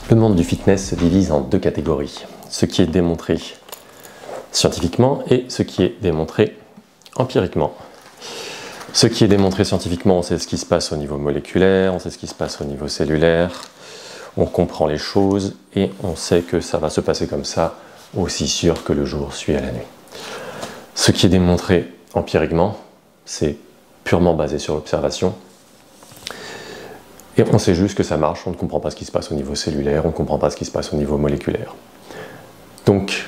Le monde du fitness se divise en deux catégories. Ce qui est démontré scientifiquement et ce qui est démontré empiriquement. Ce qui est démontré scientifiquement, on sait ce qui se passe au niveau moléculaire, on sait ce qui se passe au niveau cellulaire, on comprend les choses et on sait que ça va se passer comme ça, aussi sûr que le jour suit à la nuit. Ce qui est démontré empiriquement, c'est purement basé sur l'observation. Et on sait juste que ça marche, on ne comprend pas ce qui se passe au niveau cellulaire, on ne comprend pas ce qui se passe au niveau moléculaire. Donc,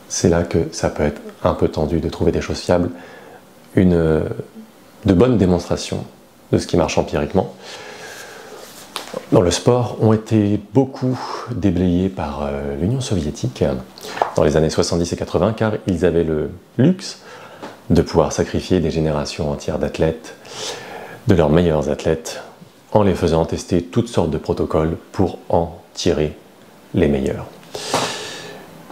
c'est là que ça peut être un peu tendu de trouver des choses fiables, de bonnes démonstrations de ce qui marche empiriquement. Dans le sport, ont été beaucoup déblayés par l'Union soviétique dans les années 70 et 80, car ils avaient le luxe de pouvoir sacrifier des générations entières d'athlètes, de leurs meilleurs athlètes, en les faisant tester toutes sortes de protocoles pour en tirer les meilleurs.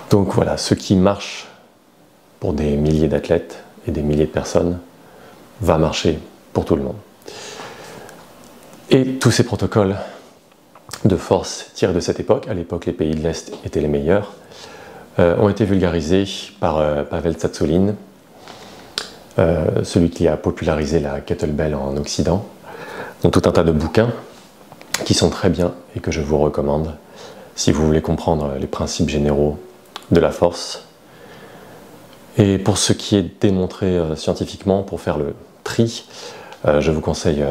Donc voilà, ce qui marche pour des milliers d'athlètes et des milliers de personnes va marcher pour tout le monde. Et tous ces protocoles de force tirés de cette époque, à l'époque les pays de l'Est étaient les meilleurs, ont été vulgarisés par Pavel Tsatsouline, celui qui a popularisé la kettlebell en Occident, dans tout un tas de bouquins qui sont très bien et que je vous recommande si vous voulez comprendre les principes généraux de la force. Et pour ce qui est démontré scientifiquement, pour faire le tri, je vous conseille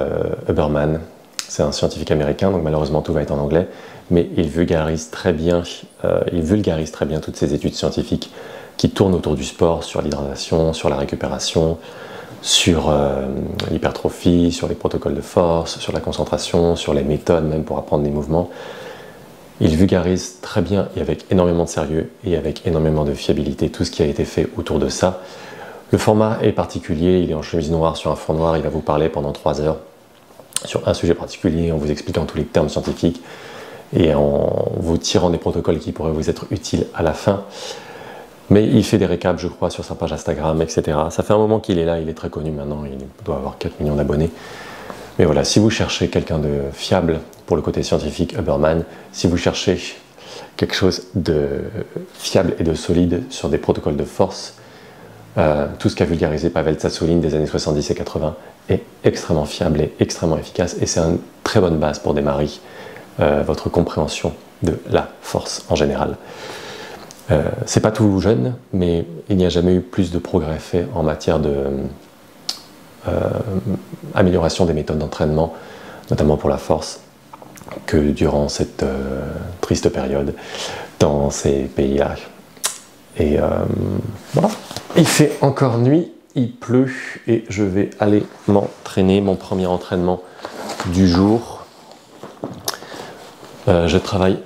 Huberman. C'est un scientifique américain, donc malheureusement tout va être en anglais, mais il vulgarise très bien toutes ces études scientifiques qui tournent autour du sport, sur l'hydratation, sur la récupération, sur l'hypertrophie, sur les protocoles de force, sur la concentration, sur les méthodes même pour apprendre des mouvements. Il vulgarise très bien et avec énormément de sérieux et avec énormément de fiabilité tout ce qui a été fait autour de ça. Le format est particulier, il est en chemise noire sur un fond noir, il va vous parler pendant 3 heures sur un sujet particulier en vous expliquant tous les termes scientifiques et en vous tirant des protocoles qui pourraient vous être utiles à la fin. Mais il fait des récaps, je crois, sur sa page Instagram, etc. Ça fait un moment qu'il est là, il est très connu maintenant, il doit avoir 4 millions d'abonnés. Mais voilà, si vous cherchez quelqu'un de fiable pour le côté scientifique, Huberman, si vous cherchez quelque chose de fiable et de solide sur des protocoles de force, tout ce qu'a vulgarisé Pavel Tsatsouline des années 70 et 80 est extrêmement fiable et extrêmement efficace, et c'est une très bonne base pour démarrer votre compréhension de la force en général. C'est pas tout jeune, mais il n'y a jamais eu plus de progrès fait en matière de amélioration des méthodes d'entraînement, notamment pour la force, que durant cette triste période dans ces pays-là. Et voilà. Il fait encore nuit, il pleut, et je vais aller m'entraîner, mon premier entraînement du jour. Je travaille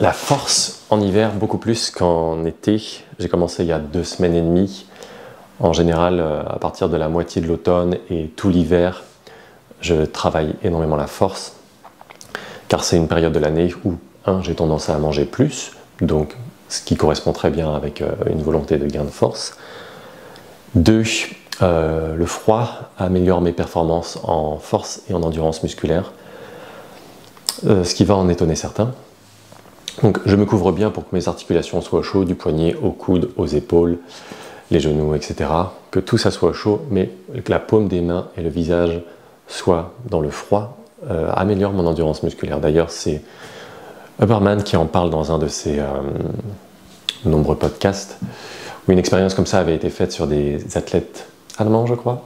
la force en hiver beaucoup plus qu'en été. J'ai commencé il y a 2 semaines et demie. En général, à partir de la moitié de l'automne et tout l'hiver, je travaille énormément la force, car c'est une période de l'année où, j'ai tendance à manger plus, donc ce qui correspond très bien avec une volonté de gain de force. 2, le froid améliore mes performances en force et en endurance musculaire, ce qui va en étonner certains. Donc je me couvre bien pour que mes articulations soient chaudes, du poignet aux coudes, aux épaules, les genoux, etc. Que tout ça soit chaud, mais que la paume des mains et le visage soient dans le froid améliore mon endurance musculaire. D'ailleurs, c'est Huberman qui en parle dans un de ses nombreux podcasts, où une expérience comme ça avait été faite sur des athlètes allemands, je crois,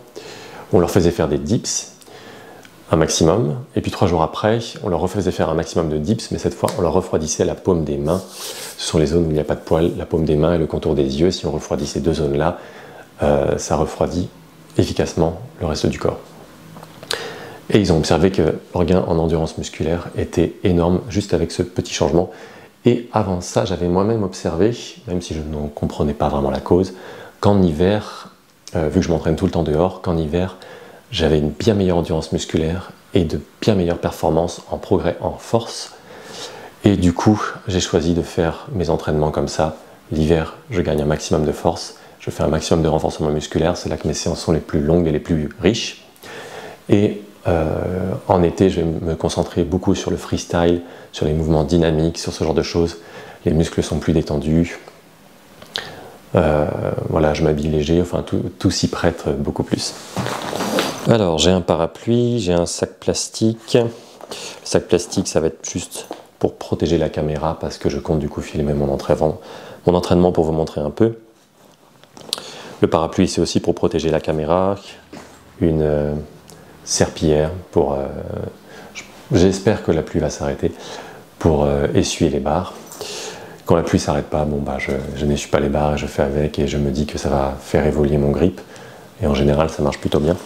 où on leur faisait faire des dips, un maximum, et puis 3 jours après, on leur refaisait faire un maximum de dips, mais cette fois, on leur refroidissait la paume des mains. Ce sont les zones où il n'y a pas de poils, la paume des mains et le contour des yeux. Si on refroidit ces 2 zones-là, ça refroidit efficacement le reste du corps. Et ils ont observé que leur gain en endurance musculaire était énorme, juste avec ce petit changement. Et avant ça, j'avais moi-même observé, même si je n'en comprenais pas vraiment la cause, qu'en hiver, vu que je m'entraîne tout le temps dehors, qu'en hiver, j'avais une bien meilleure endurance musculaire et de bien meilleures performances en progrès en force. Et du coup, j'ai choisi de faire mes entraînements comme ça. L'hiver, je gagne un maximum de force, je fais un maximum de renforcement musculaire, c'est là que mes séances sont les plus longues et les plus riches. Et En été, je vais me concentrer beaucoup sur le freestyle, sur les mouvements dynamiques, sur ce genre de choses. Les muscles sont plus détendus. Voilà, je m'habille léger, enfin tout s'y prête beaucoup plus. Alors, j'ai un parapluie, j'ai un sac plastique. Le sac plastique, ça va être juste pour protéger la caméra parce que je compte du coup filmer mon entraînement pour vous montrer un peu. Le parapluie, c'est aussi pour protéger la caméra. Une serpillière pour... j'espère que la pluie va s'arrêter pour essuyer les barres. Quand la pluie s'arrête pas, bon bah je n'essuie pas les barres et je fais avec et je me dis que ça va faire évoluer mon grip. Et en général, ça marche plutôt bien.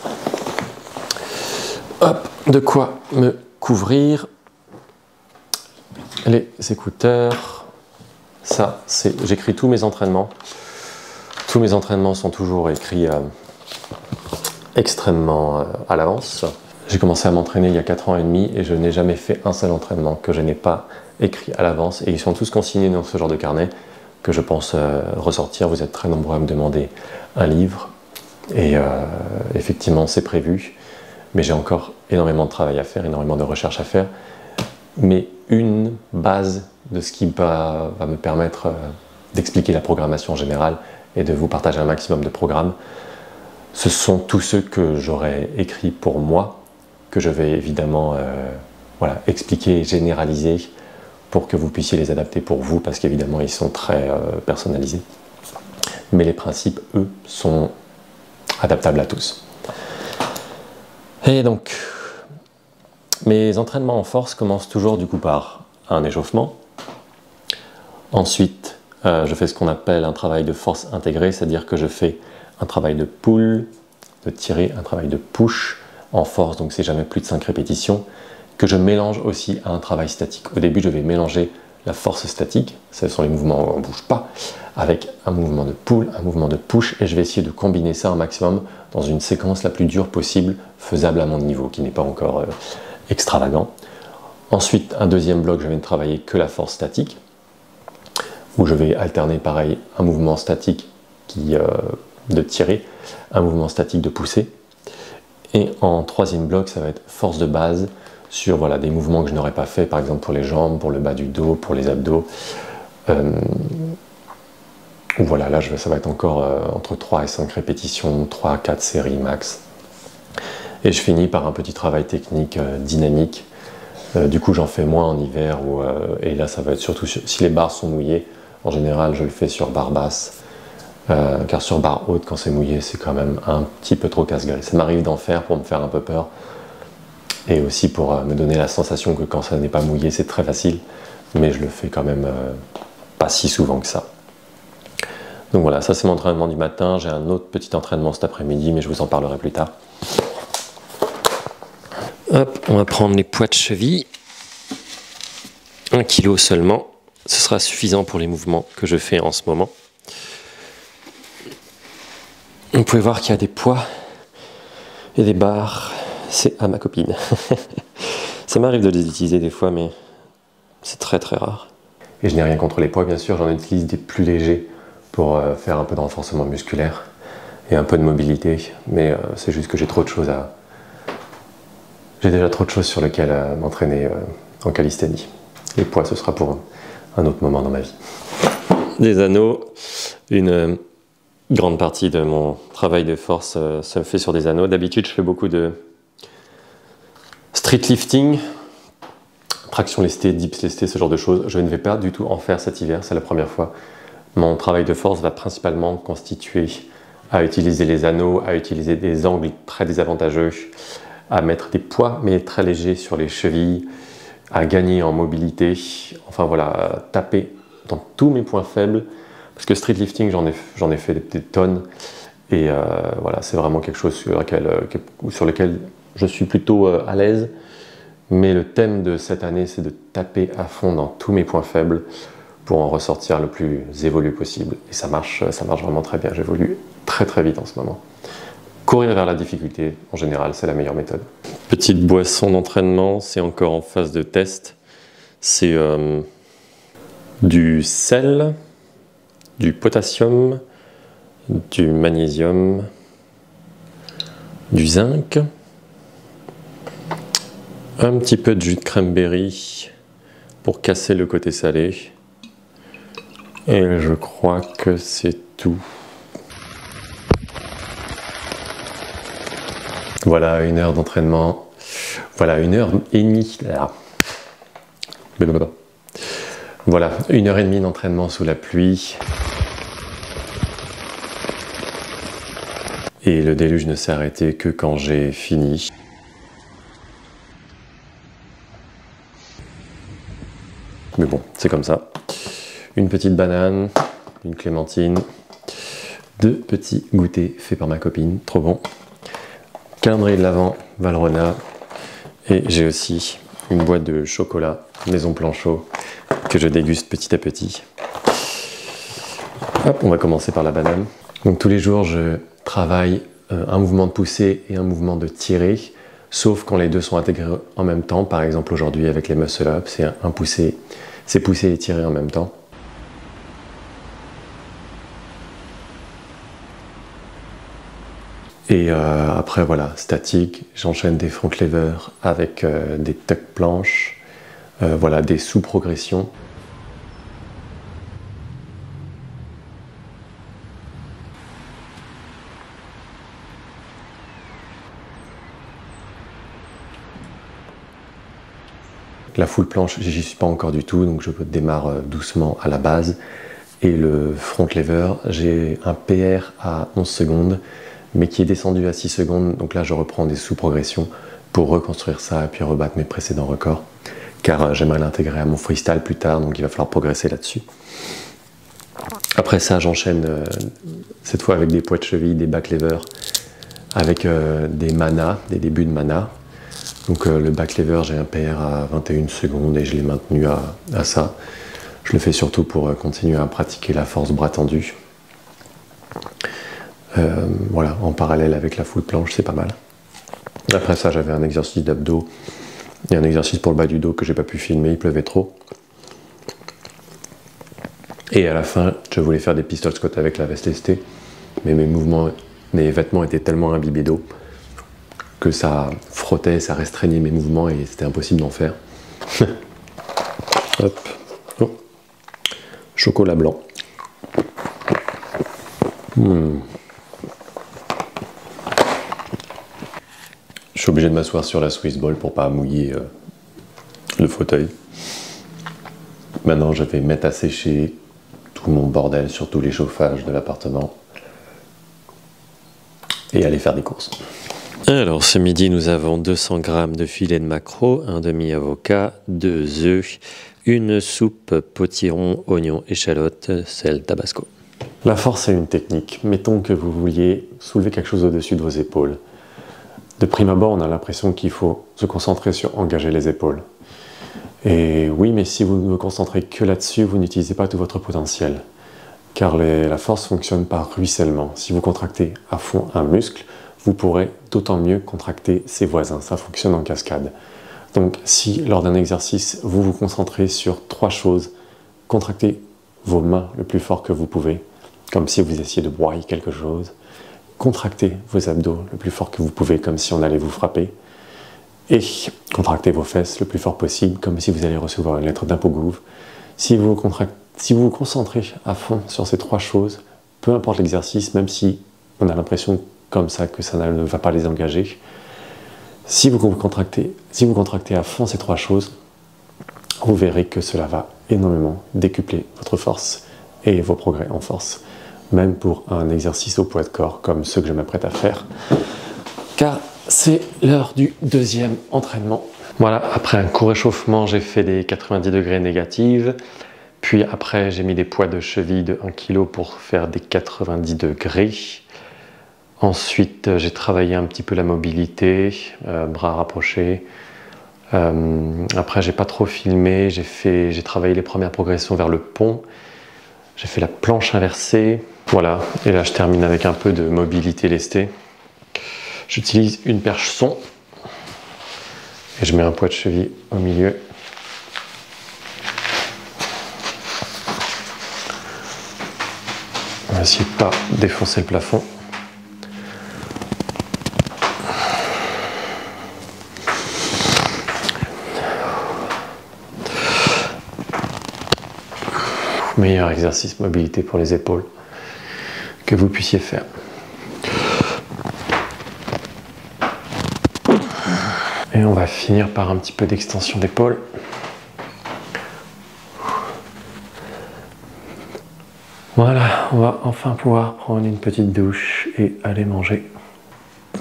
Hop, de quoi me couvrir. Les écouteurs. Ça, j'écris tous mes entraînements. Tous mes entraînements sont toujours écrits extrêmement à l'avance. J'ai commencé à m'entraîner il y a 4 ans et demi et je n'ai jamais fait un seul entraînement que je n'ai pas écrit à l'avance. Et ils sont tous consignés dans ce genre de carnet que je pense ressortir. Vous êtes très nombreux à me demander un livre. Et effectivement, c'est prévu. Mais j'ai encore énormément de travail à faire, énormément de recherche à faire. Mais une base de ce qui va me permettre d'expliquer la programmation générale et de vous partager un maximum de programmes, ce sont tous ceux que j'aurais écrits pour moi, que je vais évidemment voilà, expliquer et généraliser pour que vous puissiez les adapter pour vous, parce qu'évidemment ils sont très personnalisés. Mais les principes, eux, sont adaptables à tous. Et donc, mes entraînements en force commencent toujours du coup par un échauffement. Ensuite, je fais ce qu'on appelle un travail de force intégrée, c'est-à-dire que je fais un travail de pull, de tirer, un travail de push en force, donc c'est jamais plus de 5 répétitions, que je mélange aussi à un travail statique. Au début, je vais mélanger la force statique, ce sont les mouvements où on ne bouge pas, avec un mouvement de pull, un mouvement de push, et je vais essayer de combiner ça un maximum dans une séquence la plus dure possible, faisable à mon niveau, qui n'est pas encore extravagant. Ensuite, un deuxième bloc, je vais ne travailler que la force statique, où je vais alterner pareil un mouvement statique de tirer, un mouvement statique de pousser. Et en troisième bloc, ça va être force de base sur voilà, des mouvements que je n'aurais pas fait, par exemple pour les jambes, pour le bas du dos, pour les abdos. Voilà, là ça va être encore entre 3 et 5 répétitions, 3 à 4 séries max. Et je finis par un petit travail technique dynamique. Du coup, j'en fais moins en hiver, et là ça va être surtout si les barres sont mouillées. En général, je le fais sur barre basse, car sur barre haute, quand c'est mouillé, c'est quand même un petit peu trop casse-gueule. Ça m'arrive d'en faire pour me faire un peu peur, et aussi pour me donner la sensation que quand ça n'est pas mouillé, c'est très facile, mais je le fais quand même pas si souvent que ça. Donc voilà, ça c'est mon entraînement du matin. J'ai un autre petit entraînement cet après-midi, mais je vous en parlerai plus tard. Hop, on va prendre les poids de cheville. 1 kg seulement. Ce sera suffisant pour les mouvements que je fais en ce moment. Vous pouvez voir qu'il y a des poids et des barres. C'est à ma copine. Ça m'arrive de les utiliser des fois, mais c'est très très rare. Et je n'ai rien contre les poids, bien sûr. J'en utilise des plus légers pour faire un peu de renforcement musculaire et un peu de mobilité. Mais c'est juste que j'ai trop de choses à... J'ai déjà trop de choses sur lesquelles m'entraîner en calisthénie. Les poids, ce sera pour un autre moment dans ma vie. Des anneaux, une grande partie de mon travail de force se fait sur des anneaux. D'habitude, je fais beaucoup de street lifting, traction lestée, dips lestés, ce genre de choses. Je ne vais pas du tout en faire cet hiver, c'est la première fois. Mon travail de force va principalement constituer à utiliser les anneaux, à utiliser des angles très désavantageux, à mettre des poids mais très légers sur les chevilles, à gagner en mobilité, enfin voilà, à taper dans tous mes points faibles, parce que street lifting j'en ai fait des tonnes, et voilà, c'est vraiment quelque chose sur lequel je suis plutôt à l'aise, mais le thème de cette année c'est de taper à fond dans tous mes points faibles pour en ressortir le plus évolué possible, et ça marche vraiment très bien, j'évolue très très vite en ce moment. Courir vers la difficulté, en général, c'est la meilleure méthode. Petite boisson d'entraînement, c'est encore en phase de test. C'est du sel, du potassium, du magnésium, du zinc, Un petit peu de jus de cranberry pour casser le côté salé. Et je crois que c'est tout. Voilà, 1 heure d'entraînement. Voilà, 1h30 là. Voilà, 1h30 d'entraînement sous la pluie. Et le déluge ne s'est arrêté que quand j'ai fini. Mais bon, c'est comme ça. Une petite banane, une clémentine, 2 petits goûters faits par ma copine, trop bon. Calendrier de l'Avent, Valrhona. Et j'ai aussi une boîte de chocolat Maison Planchot que je déguste petit à petit. Hop, on va commencer par la banane. Donc tous les jours, je travaille un mouvement de poussée et un mouvement de tirer, sauf quand les deux sont intégrés en même temps. Par exemple, aujourd'hui, avec les muscle-up, c'est un poussé, c'est pousser et tirer en même temps. Et après, voilà, statique, j'enchaîne des front levers avec des tuck planches, voilà, des sous-progressions. La full planche, j'y suis pas encore du tout, donc je démarre doucement à la base. Et le front lever, j'ai un PR à 11 secondes, mais qui est descendu à 6 secondes. Donc là, je reprends des sous-progressions pour reconstruire ça et puis rebattre mes précédents records. Car j'aimerais l'intégrer à mon freestyle plus tard, donc il va falloir progresser là-dessus. Après ça, j'enchaîne cette fois avec des poids de cheville, des back levers, avec des manas, des débuts de mana. Donc le back lever, j'ai un PR à 21 secondes et je l'ai maintenu à ça. Je le fais surtout pour continuer à pratiquer la force bras tendu. Voilà, en parallèle avec la full planche, c'est pas mal. Après ça, j'avais un exercice d'abdos et un exercice pour le bas du dos que j'ai pas pu filmer, il pleuvait trop. Et à la fin, je voulais faire des pistol squats avec la veste lestée, mais mes vêtements étaient tellement imbibés d'eau que ça frottait, ça restreignait mes mouvements et c'était impossible d'en faire. Hop. Oh. Chocolat blanc. Je suis obligé de m'asseoir sur la Swiss Ball pour pas mouiller le fauteuil. Maintenant, je vais mettre à sécher tout mon bordel sur tous les chauffages de l'appartement et aller faire des courses. Alors ce midi, nous avons 200 g de filet de maquereau, un demi-avocat, 2 œufs, une soupe potiron, oignon, échalote, sel, tabasco. La force est une technique. Mettons que vous vouliez soulever quelque chose au-dessus de vos épaules. De prime abord, on a l'impression qu'il faut se concentrer sur engager les épaules. Et oui, mais si vous ne vous concentrez que là-dessus, vous n'utilisez pas tout votre potentiel. Car la force fonctionne par ruissellement. Si vous contractez à fond un muscle, vous pourrez d'autant mieux contracter ses voisins. Ça fonctionne en cascade. Donc si lors d'un exercice, vous vous concentrez sur 3 choses, contractez vos mains le plus fort que vous pouvez, comme si vous essayez de broyer quelque chose, contractez vos abdos le plus fort que vous pouvez, comme si on allait vous frapper, et contractez vos fesses le plus fort possible, comme si vous allez recevoir une lettre d'impôt-gouv. Si vous vous concentrez à fond sur ces 3 choses, peu importe l'exercice, même si on a l'impression comme ça que ça ne va pas les engager, si vous contractez à fond ces 3 choses, vous verrez que cela va énormément décupler votre force et vos progrès en force, même pour un exercice au poids de corps comme ceux que je m'apprête à faire, car c'est l'heure du 2e entraînement. Voilà, après un court échauffement, j'ai fait des 90 degrés négatives, puis après j'ai mis des poids de cheville de 1 kg pour faire des 90 degrés. Ensuite, j'ai travaillé un petit peu la mobilité, bras rapprochés. Après, j'ai pas trop filmé, j'ai travaillé les premières progressions vers le pont. J'ai fait la planche inversée. Voilà, et là je termine avec un peu de mobilité lestée. J'utilise une perche son et je mets un poids de cheville au milieu. On va essayer de pas défoncer le plafond. meilleur exercice mobilité pour les épaules que vous puissiez faire. Et on va finir par un petit peu d'extension d'épaule. Voilà, on va enfin pouvoir prendre une petite douche et aller manger.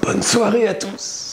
Bonne soirée à tous!